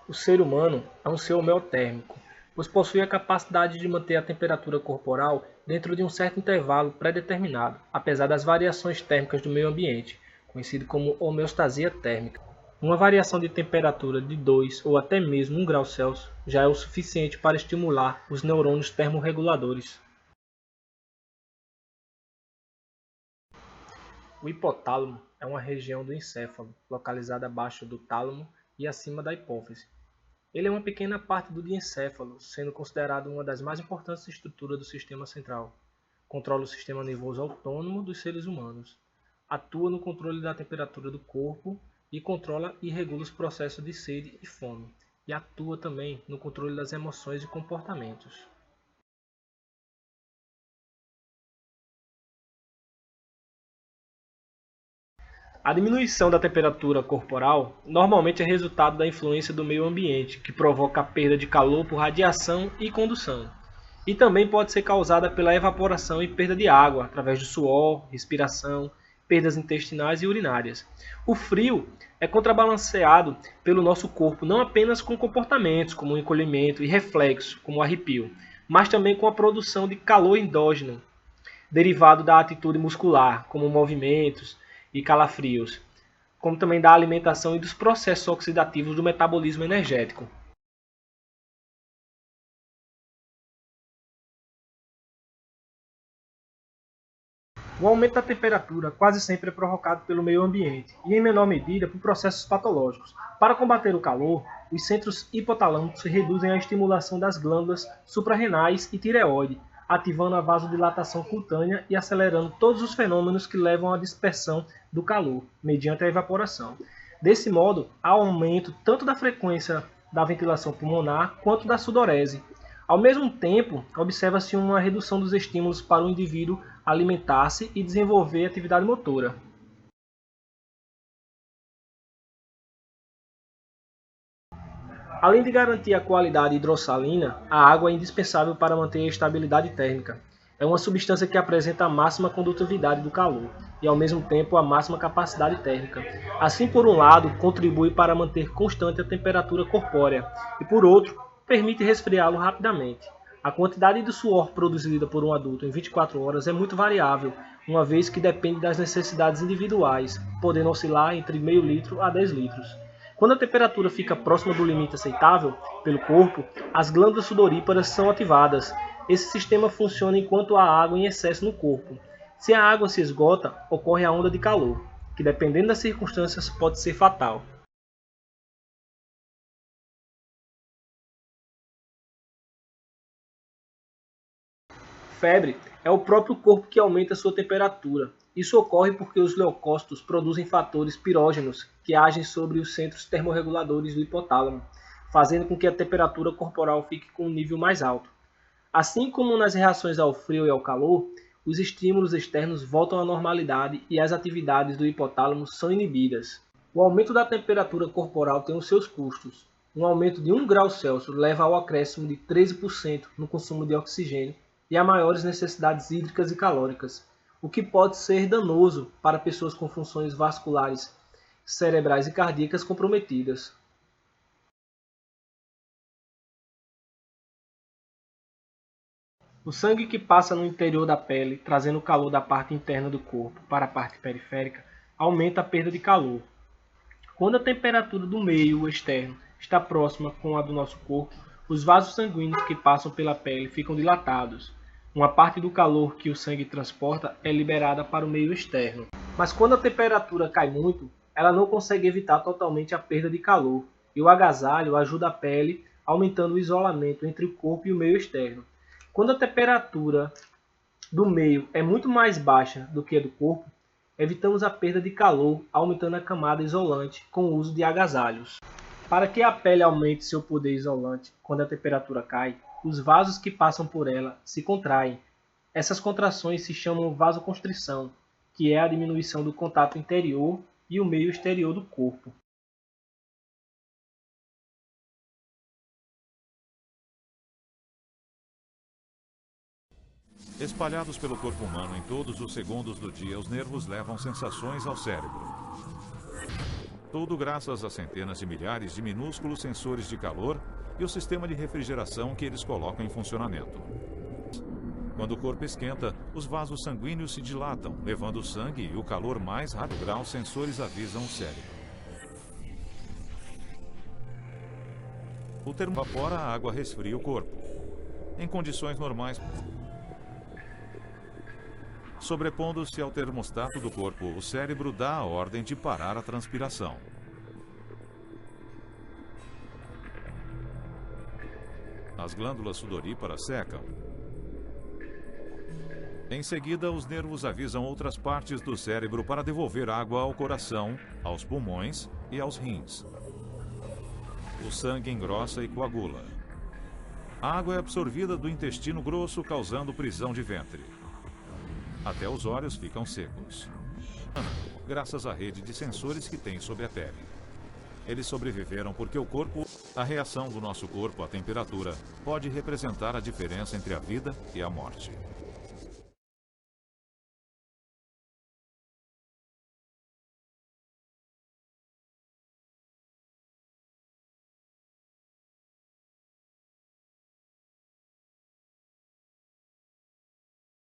O ser humano é um ser homeotérmico, pois possui a capacidade de manter a temperatura corporal dentro de um certo intervalo pré-determinado, apesar das variações térmicas do meio ambiente, conhecido como homeostasia térmica. Uma variação de temperatura de 2 ou até mesmo 1 grau Celsius já é o suficiente para estimular os neurônios termorreguladores. O hipotálamo é uma região do encéfalo, localizada abaixo do tálamo e acima da hipófise. Ele é uma pequena parte do diencéfalo, sendo considerado uma das mais importantes estruturas do sistema central. Controla o sistema nervoso autônomo dos seres humanos. Atua no controle da temperatura do corpo e controla e regula os processos de sede e fome. E atua também no controle das emoções e comportamentos. A diminuição da temperatura corporal normalmente é resultado da influência do meio ambiente, que provoca a perda de calor por radiação e condução. E também pode ser causada pela evaporação e perda de água, através do suor, respiração, perdas intestinais e urinárias. O frio é contrabalanceado pelo nosso corpo não apenas com comportamentos como o encolhimento e reflexo, como o arrepio, mas também com a produção de calor endógeno, derivado da atitude muscular, como movimentos e calafrios, como também da alimentação e dos processos oxidativos do metabolismo energético. O aumento da temperatura quase sempre é provocado pelo meio ambiente e, em menor medida, por processos patológicos. Para combater o calor, os centros hipotalâmicos reduzem a estimulação das glândulas suprarrenais e tireoide, ativando a vasodilatação cutânea e acelerando todos os fenômenos que levam à dispersão do calor, mediante a evaporação. Desse modo, há aumento tanto da frequência da ventilação pulmonar quanto da sudorese. Ao mesmo tempo, observa-se uma redução dos estímulos para o indivíduo alimentar-se e desenvolver atividade motora. Além de garantir a qualidade hidrossalina, a água é indispensável para manter a estabilidade térmica. É uma substância que apresenta a máxima condutividade do calor e, ao mesmo tempo, a máxima capacidade térmica. Assim, por um lado, contribui para manter constante a temperatura corpórea e, por outro, permite resfriá-lo rapidamente. A quantidade de suor produzida por um adulto em 24 horas é muito variável, uma vez que depende das necessidades individuais, podendo oscilar entre meio litro a 10 litros. Quando a temperatura fica próxima do limite aceitável pelo corpo, as glândulas sudoríparas são ativadas. Esse sistema funciona enquanto há água em excesso no corpo. Se a água se esgota, ocorre a onda de calor, que dependendo das circunstâncias pode ser fatal. Febre é o próprio corpo que aumenta sua temperatura. Isso ocorre porque os leucócitos produzem fatores pirógenos que agem sobre os centros termorreguladores do hipotálamo, fazendo com que a temperatura corporal fique com um nível mais alto. Assim como nas reações ao frio e ao calor, os estímulos externos voltam à normalidade e as atividades do hipotálamo são inibidas. O aumento da temperatura corporal tem os seus custos. Um aumento de 1 grau Celsius leva ao acréscimo de 13% no consumo de oxigênio e a maiores necessidades hídricas e calóricas, o que pode ser danoso para pessoas com funções vasculares, cerebrais e cardíacas comprometidas. O sangue que passa no interior da pele, trazendo o calor da parte interna do corpo para a parte periférica, aumenta a perda de calor. Quando a temperatura do meio externo está próxima com a do nosso corpo, os vasos sanguíneos que passam pela pele ficam dilatados. Uma parte do calor que o sangue transporta é liberada para o meio externo. Mas quando a temperatura cai muito, ela não consegue evitar totalmente a perda de calor, e o agasalho ajuda a pele, aumentando o isolamento entre o corpo e o meio externo. Quando a temperatura do meio é muito mais baixa do que a do corpo, evitamos a perda de calor, aumentando a camada isolante com o uso de agasalhos. Para que a pele aumente seu poder isolante quando a temperatura cai, os vasos que passam por ela se contraem. Essas contrações se chamam vasoconstrição, que é a diminuição do contato interior e o meio exterior do corpo. Espalhados pelo corpo humano em todos os segundos do dia, os nervos levam sensações ao cérebro. Tudo graças a centenas de milhares de minúsculos sensores de calor e o sistema de refrigeração que eles colocam em funcionamento. Quando o corpo esquenta, os vasos sanguíneos se dilatam, levando o sangue e o calor mais rápido. Grau, os sensores avisam o cérebro. O termo evapora, a água resfria o corpo. Em condições normais, sobrepondo-se ao termostato do corpo, o cérebro dá a ordem de parar a transpiração. As glândulas sudoríparas secam. Em seguida, os nervos avisam outras partes do cérebro para devolver água ao coração, aos pulmões e aos rins. O sangue engrossa e coagula. A água é absorvida do intestino grosso, causando prisão de ventre. Até os olhos ficam secos. Graças à rede de sensores que tem sobre a pele. Eles sobreviveram porque a reação do nosso corpo à temperatura pode representar a diferença entre a vida e a morte.